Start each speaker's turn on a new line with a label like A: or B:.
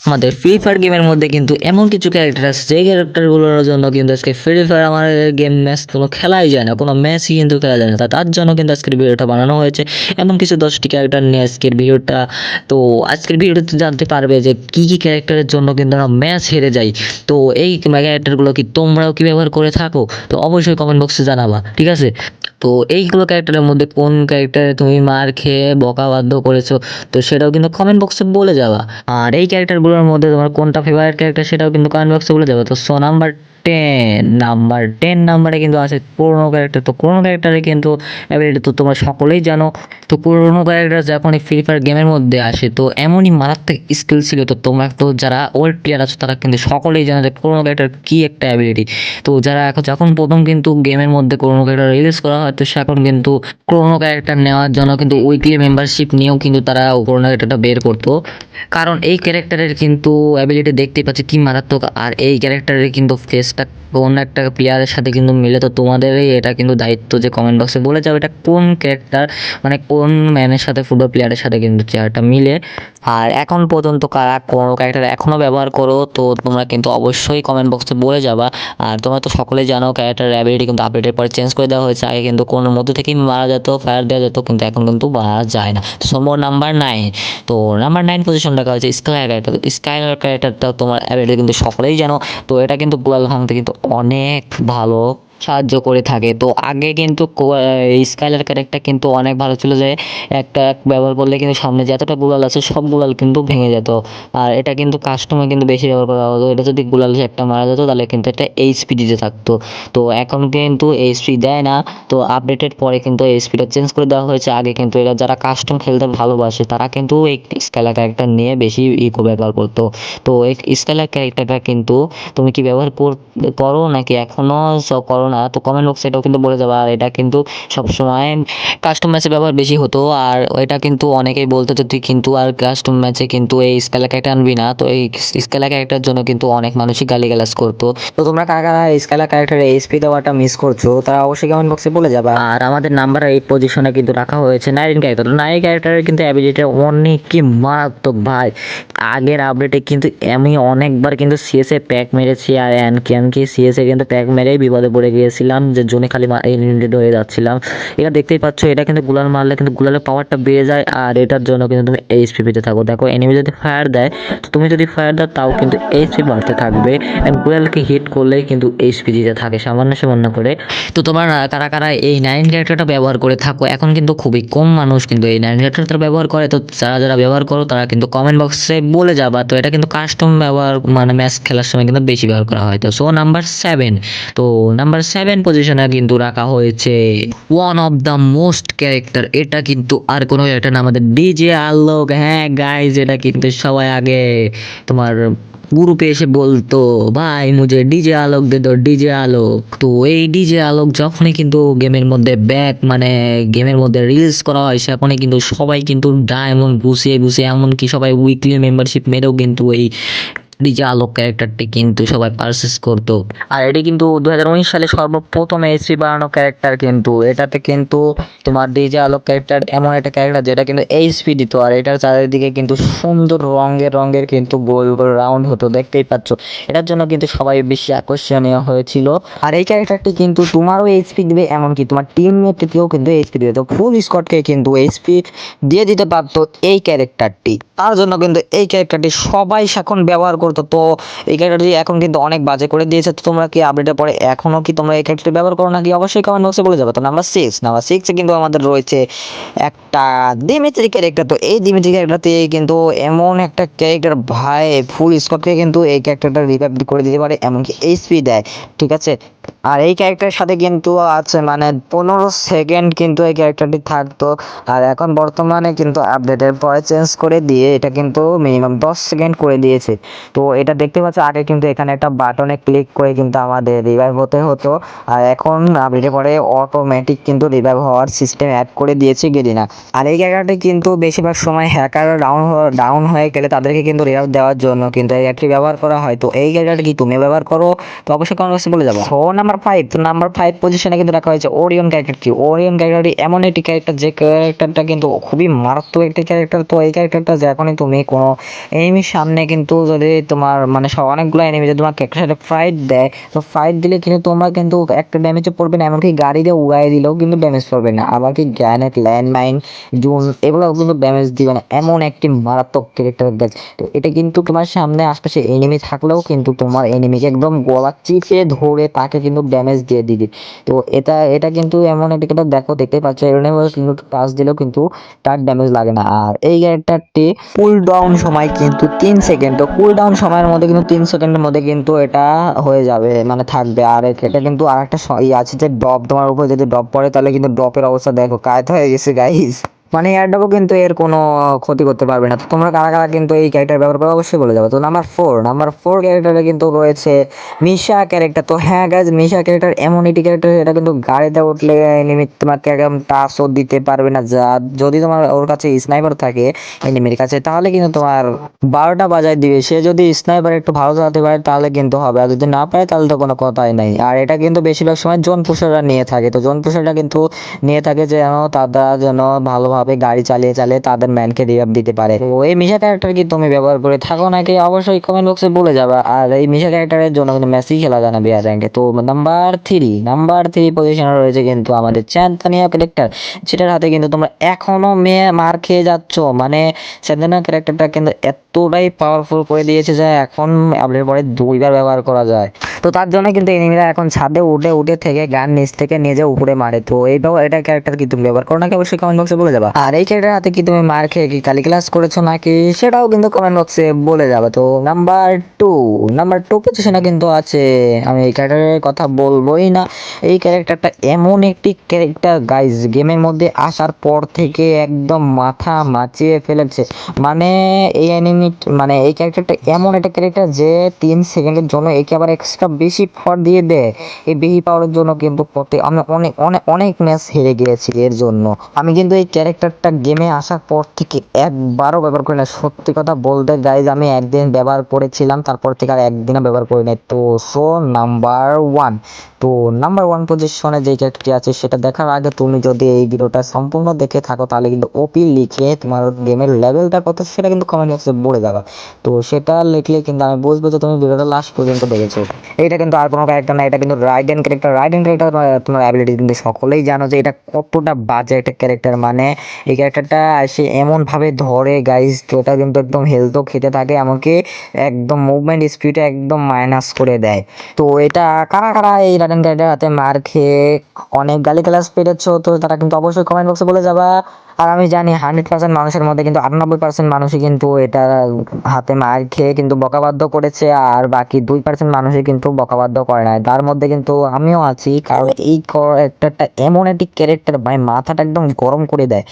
A: আমাদের free fire গেমের মধ্যে কিন্তু এমন কিছু ক্যারেক্টার আছে যে ক্যারেক্টারগুলোর জন্য কিন্তু আজকে ফ্রি ফায়ার আমার গেম ম্যাচ কোনো খেলাই যায় না, কোনো ম্যাচই কিন্তু খেলা যায় না। তার জন্য কিন্তু আজকের ভিডিওটা বানানো হয়েছে। এমন কিছু 10টি ক্যারেক্টার নিয়ে আজকের ভিডিওটা। তো আজকের ভিডিওতে জানতে পারবে যে কি কি ক্যারেক্টারের জন্য কিন্তু আমরা ম্যাচ হেরে যাই। তো এই ক্যারেক্টারগুলো কি তোমরাও কি ব্যবহার করে থাকো? তো অবশ্যই কমেন্ট বক্সে জানাবা, ঠিক আছে? তো এইগুলো ক্যারেক্টারের মধ্যে কোন ক্যারেক্টারে তুমি মার খেয়ে বকাবাধ্য করেছো, তো সেটাও কিন্তু কমেন্ট বক্সে বলে যাবা। আর এই ক্যারেক্টারগুলোর মধ্যে তোমার কোনটা ফেভারিট ক্যারেক্টার সেটাও কিন্তু কমেন্ট বক্সে বলে যাবে। তো সো নাম্বার 10 নাম্বারে কিন্তু আছে পুরোনো ক্যারেক্টার। তো পুরোনো ক্যারেক্টারে কিন্তু অ্যাবিলিটি তো তোমরা সকলেই জানো। তো পুরোনো ক্যারেক্টার যখন এই ফ্রি ফায়ার গেমের মধ্যে আসে তো এমনই মারাত্মক স্কিল ছিল। তো তোমরা তো যারা ওল্ড প্লেয়ার আছো তারা কিন্তু সকলেই জানো যে পুরোনো ক্যারেক্টার কি একটা অ্যাবিলিটি। তো যারা এখন যখন প্রথম কিন্তু গেমের মধ্যে পুরোনো ক্যারেক্টার রিলিজ করা হয় তো সেখন কিন্তু পুরোনো ক্যারেক্টার নেওয়ার জন্য কিন্তু উইকলি মেম্বারশিপ নিয়েও কিন্তু তারা পুরোনো ক্যারেক্টারটা বের করতো। কারণ এই ক্যারেক্টারের কিন্তু অ্যাবিলিটি দেখতেই পাচ্ছি কি মারাত্মক। আর এই ক্যারেক্টারের কিন্তু ফেসটা কোন একটা প্লেয়ারের সাথে কিন্তু মিলে। তো তোমাদেরই এটা কিন্তু দায়িত্ব যে কমেন্ট বক্সে বলে যাও এটা কোন ক্যারেক্টার, মানে কোন ম্যানের সাথে ফুটবল প্লেয়ারের সাথে কিন্তু চেহারাটা মিলে। আর এখন পর্যন্ত কারা কোনো ক্যারেক্টার এখনও ব্যবহার করো তো তোমরা কিন্তু অবশ্যই কমেন্ট বক্সে বলে যাবা। আর তোমরা তো সকলেই জানো ক্যারেক্টার অ্যাবিলিটি কিন্তু আপডেটের পরে চেঞ্জ করে দেওয়া হয়েছে। আগে কিন্তু কোনো মধ্যে থেকেই মারা যেত, ফায়ার দেওয়া যেত, কিন্তু এখন কিন্তু মারা যায় না। তো নম্বর নাম্বার 9। তো নাম্বার 9 পজিশন রাখা হয়েছে স্কাইলার ক্যারেক্টার। স্কাইলার ক্যারেক্টারটা তোমার অ্যাবিলিটি কিন্তু সকলেই জানো। তো এটা কিন্তু গ্লোবাল ভাঙতে কিন্তু অনেক ভালো সাহায্য করে থাকে। তো আগে কিন্তু স্কাইলার ক্যারেক্টার কিন্তু অনেক ভালো ছিল যে একটা ব্যবহার করলে কিন্তু সামনে যতটা গুলাল আছে সব গুলাল কিন্তু ভেঙে যেত। আর এটা কিন্তু কাস্টমে কিন্তু বেশি ব্যবহার করা হতো। এটা যদি গুলাল একটা মারা যেত তাহলে কিন্তু এটা এইচপি দিতে থাকতো। তো এখন কিন্তু এইচপি দেয় না। তো আপডেটের পরে কিন্তু এইচপিটা চেঞ্জ করে দেওয়া হয়েছে। আগে কিন্তু এরা যারা কাস্টম খেলতে ভালোবাসে তারা কিন্তু এই স্কাইলার ক্যারেক্টার নিয়ে বেশি ব্যবহার করতো। তো এই স্কাইলার ক্যারেক্টারটা কিন্তু তুমি কি ব্যবহার করো নাকি এখনো করো না, তো কমেন্ট বক্সে এটাও কিন্তু বলে যাবে। আর এটা কিন্তু সবসময় কাস্টম ম্যাচে ব্যবহার বেশি হতো। আর এটা কিন্তু অনেকেই বলতো যে তুই কিন্তু আর কাস্টম ম্যাচে কিন্তু এই স্কাইলার ক্যারেক্টার আনবি না। তো এই স্কাইলার ক্যারেক্টারের জন্য কিন্তু অনেক মানুষই গালিগালাজ করতো। তো তোমরা কারা কারা স্কাইলার ক্যারেক্টারে এইচপি দেওয়াটা মিস করছো তারা অবশ্যই কমেন্ট বক্সে বলে যাবে। আর আমাদের নাম্বার 8 পজিশনে কিন্তু রাখা হয়েছে নাইন ক্যারেক্টার। তো নাইন ক্যারেক্টারের কিন্তু অ্যাবিলিটি অনেক কি মারাত্মক ভাই। আগের আপডেটে কিন্তু আমি অনেকবার কিন্তু সিএসএ প্যাক মেরেছি আর এমনকি সিএসএ কিন্তু প্যাক মেরেই বিপদে পড়ে গিয়েছিলাম যে জোনে খালি ইনভেন্টেড হয়ে যাচ্ছিলাম। এটা দেখতেই পাচ্ছ, এটা কিন্তু গুলাল মারলে কিন্তু গুলালের পাওয়ারটা বেড়ে যায়। আর এটার জন্য কিন্তু তুমি এইচপি পেতে থাকো। দেখো এনিমি যদি ফায়ার দেয় তো তুমি যদি ফায়ার দাও তাও কিন্তু এইচপি বাড়তে থাকবে। গুলালকে হিট করলেই কিন্তু এইচপি দিতে থাকে সামান্য সামান্য করে। তো তোমার কারা কারা এই নাইন ক্যারেক্টারটা ব্যবহার করে থাকো? এখন কিন্তু খুবই কম মানুষ কিন্তু এই নাইন ক্যারেক্টারটা ব্যবহার করে। তো যারা যারা ব্যবহার করো তারা কিন্তু কমেন্ট বক্সে বলে যাবা। তো এটা কিন্তু কাস্টম ব্যবহার মানে ম্যাচ খেলার সময় কিন্তু বেশি ব্যবহার করা হয়। তো সো নাম্বার 7। তো নাম্বার 7 পজিশনে কিন্তু রাখা হয়েছে one of the most character. এটা কিন্তু আর কোনো ক্যারেক্টার না, আমাদের ডিজে আলোক। হ্যাঁ গাইজ, এটা কিন্তু সবাই আগে তোমার গ্রুপে এসে বলতো ভাই মুঝে ডিজে আলোক দে দো, ডিজে আলোক। তো এই ডিজে আলোক যখনই কিন্তু গেমের মধ্যে মানে গেমের মধ্যে রিলিজ করা হয় সেখানে কিন্তু সবাই কিন্তু ডায়মন্ড ঘুষিয়ে ঘুষিয়ে এমনকি সবাই উইকলি মেম্বারশিপ মেরেও কিন্তু এই ডিজে আলোক ক্যারেক্টারটি কিন্তু সবাই পারচেস করতো। আর এটি কিন্তু 2019 সালে সর্বপ্রথম এইচপি বানানো ক্যারেক্টার। কিন্তু এটাতে কিন্তু তোমার ডিজে আলোক ক্যারেক্টার এমন একটা ক্যারেক্টার যেটা কিন্তু এইচপি দিত। আর এটার চারিদিকে কিন্তু সুন্দর রঙের কিন্তু গোল গোল রাউন্ড হতো, দেখতেই পাচ্ছ। এটার জন্য কিন্তু সবাই বেশি আকর্ষণীয় হয়েছিল। আর এই ক্যারেক্টারটি কিন্তু তোমারও এইচপি দিবে, এমনকি তোমার টিমমেটকেও কিন্তু এইচপি দিবে। তো ফুল স্কোয়াডকে কিন্তু এইচপি দিয়ে দিতে পারতো এই ক্যারেক্টারটি। তার জন্য কিন্তু এই ক্যারেক্টারটি সবাই এখন ব্যবহার করতো। তো এই ক্যারেক্টারটি এখন কিন্তু অনেক বাজে করে দিয়েছে। তো তোমরা কি আপডেটের পরে এখনো কি তোমরা এই ক্যারেক্টারটি ব্যবহার করো নাকি অবশ্যই কমেন্ট বক্সে বলে যাবে। তো নাম্বার 6 কিন্তু আমাদের রয়েছে একটা দিমিত্রি ক্যারেক্টার। তো এই দিমিত্রি ক্যারেক্টারতে কিন্তু এমন একটা ক্যারেক্টার ভাই, ফুল স্কোয়াডকে কিন্তু এই ক্যারেক্টারটা রিভাইভ করে দিতে পারে, এমনকি এইচপি দেয়, ঠিক আছে। আর এই ক্যারেক্টারের সাথে কিন্তু আছে মানে 15 সেকেন্ড কিন্তু এই ক্যারেক্টারটি থাকতো। আর এখন বর্তমানে কিন্তু আপডেটের পরে চেঞ্জ করে দিয়ে এটা কিন্তু মিনিমাম 10 সেকেন্ড করে দিয়েছে। তো এটা দেখতে পাচ্ছ, আগে কিন্তু এখানে একটা বাটনে ক্লিক করে কিন্তু আমাদের রিভাইভ হতে হতো। আর এখন আপডেটের পরে অটোমেটিক কিন্তু রিভাইভ হওয়ার সিস্টেম অ্যাড করে দিয়েছে গেরিনা। আর এই জায়গাটি কিন্তু বেশিরভাগ সময় হ্যাকার ডাউন হয়ে গেলে তাদেরকে কিন্তু রিভাইভ দেওয়ার জন্য কিন্তু এই অ্যাডটি ব্যবহার করা হয়। তো এই জায়গাটা কি তুমি ব্যবহার করো? তো অবশ্যই কমেন্ট বক্সে বলে যাবো। ফোন নাম্বার নাম্বার 5, তো নাম্বার 5 পজিশনে কিন্তু রাখা হয়েছে ওরিয়ন ক্যারেক্টারটি। ওরিয়ন ক্যারেক্টারটি এমন একটি ক্যারেক্টার যে ক্যারেক্টারটা কিন্তু খুবই মারাত্মক একটি ক্যারেক্টার। তো এই ক্যারেক্টারটা যখনই তুমি কোনো এনিমির সামনে কিন্তু যদি তোমার মানে অনেকগুলো এনিমি যদি তোমাকে একসাথে ফাইট দেয়, তো ফাইট দিলে কিন্তু তোমরা কিন্তু একটা ড্যামেজও পড়বে না, এমনকি গাড়ি দিয়ে উড়াই দিলেও কিন্তু ড্যামেজ পড়বে না। আবার কি গ্র্যানেড, ল্যান্ডমাইন, জুন এগুলো কিন্তু ড্যামেজ দিবে না, এমন একটি মারাত্মক ক্যারেক্টার গাছ। তো এটা কিন্তু তোমার সামনে আশপাশে এনিমি থাকলেও কিন্তু তোমার এনিমিকে একদম গলা চিপে ধরে তাকে কিন্তু ড্যামেজ দিয়ে দিবে। তো এটা কিন্তু এমন একটি ক্যারেক্টার, দেখতে পাচ্ছ এনিমি কিন্তু টাচ দিলেও কিন্তু তার ড্যামেজ লাগে না। আর এই ক্যারেক্টারটি কুল ডাউন সময় কিন্তু 3 সেকেন্ড। তো কুল ডাউন সময়ের মধ্যে কিন্তু 3 সেকেন্ডের মধ্যে কিন্তু এটা হয়ে যাবে, মানে থাকবে। আর এটা কিন্তু আরেকটা আছে যে ড্রপ, তোমার উপর যদি ড্রপ পড়ে তাহলে কিন্তু ড্রপের অবস্থা দেখো কায়ত হয়ে গেছে গাইস। মানে এয়ারড্রপও কিন্তু এর কোনো ক্ষতি করতে পারবে না। তো তোমরা কারা কারা কিন্তু এই ক্যারেক্টার ব্যবহার করে অবশ্যই বলে যাবে। তো নাম্বার 4 ক্যারেক্টারে কিন্তু রয়েছে মিশা ক্যারেক্টার। তো হ্যাঁ গাইজ, মিশা ক্যারেক্টার এমন একটি ক্যারেক্টার, এটা কিন্তু গাড়িতে উঠলে এনিমি তোমাকে একদম টাচও দিতে পারবে না। যদি তোমার ওর কাছে স্নাইপার থাকে এনিমির কাছে, তাহলে কিন্তু তোমার 12টা বাজায় দিবে। সে যদি স্নাইপার একটু ভালো চালাতে পারে তাহলে কিন্তু হবে, আর যদি না পারে তাহলে তো কোনো কথাই নাই। আর এটা কিন্তু বেশিরভাগ সময় জোন পুশাররা নিয়ে থাকে। তো জোন পুশাররা কিন্তু নিয়ে থাকে যেন তারা যেন ভালোভাবে গাড়ি চালিয়ে চালিয়ে তাদের ম্যানকে রিভাইভ দিতে পারে। তো এই মিশা ক্যারেক্টার কি তুমি ব্যবহার করে থাকো নাকি অবশ্যই কমেন্ট বক্সে বলে যাবে। আর এই মিশা ক্যারেক্টারের জন্য কিন্তু মেসি খেলা যায় না বিয়ার র্যাঙ্কে। তো নাম্বার 3 পজিশনে রয়েছে কিন্তু আমাদের চ্যান্তানিয়া ক্যারেক্টার, যেটার হাতে কিন্তু তোমরা এখনো মার খেয়ে যাচ্ছ। মানে চ্যান্তানিয়া ক্যারেক্টারটা কিন্তু এতটাই পাওয়ারফুল করে দিয়েছে যে এখন আপডেটের পরে 2বার ব্যবহার করা যায়। তো তার জন্য কিন্তু এনিমিরা এখন ছাদে উঠে থেকে গান নিচ থেকে নিজে উপরে মারে। তো এটা ক্যারেক্টার কি তুমি ব্যবহার করো নাকি অবশ্যই কমেন্ট বক্সে বলে যাবা। আর এই ক্যারেক্টার হাতে কি তুমি মার খেয়ে কি কালি ক্লাস করেছো নাকি সেটাও কিন্তু কমেন্ট বক্সে বলে যাবে। তো নাম্বার 2 পজিশনে কিন্তু আছে, আমি এই ক্যারেক্টারের কথা বলবোই না। এই ক্যারেক্টারটা এমন একটি ক্যারেক্টার গাইজ, গেমের মধ্যে আসার পর থেকে একদম মাথা মাচিয়ে ফেলেছে। মানে এই ক্যারেক্টারটা এমন একটা ক্যারেক্টার যে 3 সেকেন্ডের জন্য একে আবার এক্সট্রা বেশি পাওয়ার দিয়ে দেয়। এই বেশি পাওয়ারের জন্য কিন্তু আমি অনেক অনেক অনেক ম্যাচ হেরে গিয়েছি এর জন্য। আমি কিন্তু এই ক্যারেক্টারটা গেমে আসার পর থেকে একবারও ব্যবহার করি না। সত্যি কথা বলতে গাইজ, আমি একদিন ব্যবহার করেছিলাম, তারপর থেকে আর একদিনও ব্যবহার করি নাই। তো নাম্বার 1, তো নাম্বার 1 পজিশনে যে ক্যারেক্টারটি আছে সেটা দেখার আগে তুমি যদি এই ভিডিওটা সম্পূর্ণ দেখে থাকো তাহলে কিন্তু ওপি লিখে তোমার গেমের লেভেলটা কত সেটা কিন্তু কমেন্ট বক্সে বলে যাবে। তো সেটা লিখলে কিন্তু আমি বুঝবো যে তুমি ভিডিওটা লাস্ট পর্যন্ত দেখেছো। এটা কিন্তু আর কোনো ক্যারেক্টার না, এটা কিন্তু রাইডেন ক্যারেক্টার। তোমার অ্যাবিলিটি কিন্তু সকলেই জানো যে এটা কতটা বাজে একটা ক্যারেক্টার। মানে এই ক্যারেক্টারটা এসে এমন ভাবে ধরে গাইজ, তো এটা কিন্তু একদম হেলথও খেতে থাকে, এমনকি একদম মুভমেন্ট স্পিড একদম মাইনাস করে দেয়। তো এটা কারা কারা এই রাইডেন ক্যারেক্টার হাতে মার খেয়ে অনেক গালি ক্লাস পেরেছো, তো তারা কিন্তু অবশ্যই কমেন্ট বক্সে বলে যাবা। আর আমি জানি 100% মানুষের মধ্যে কিন্তু 98% মানুষই কিন্তু এটা হাতে মার খেয়ে কিন্তু বকাবাধ্য করেছে, আর বাকি 2% মানুষই কিন্তু বকাবাধ্য করে নাই। তার মধ্যে কিন্তু আমিও আছি, কারণ এই ক্যারেক্টারটা এমন একটি ক্যারেক্টার ভাই, মাথাটা একদম গরম করে দেয়।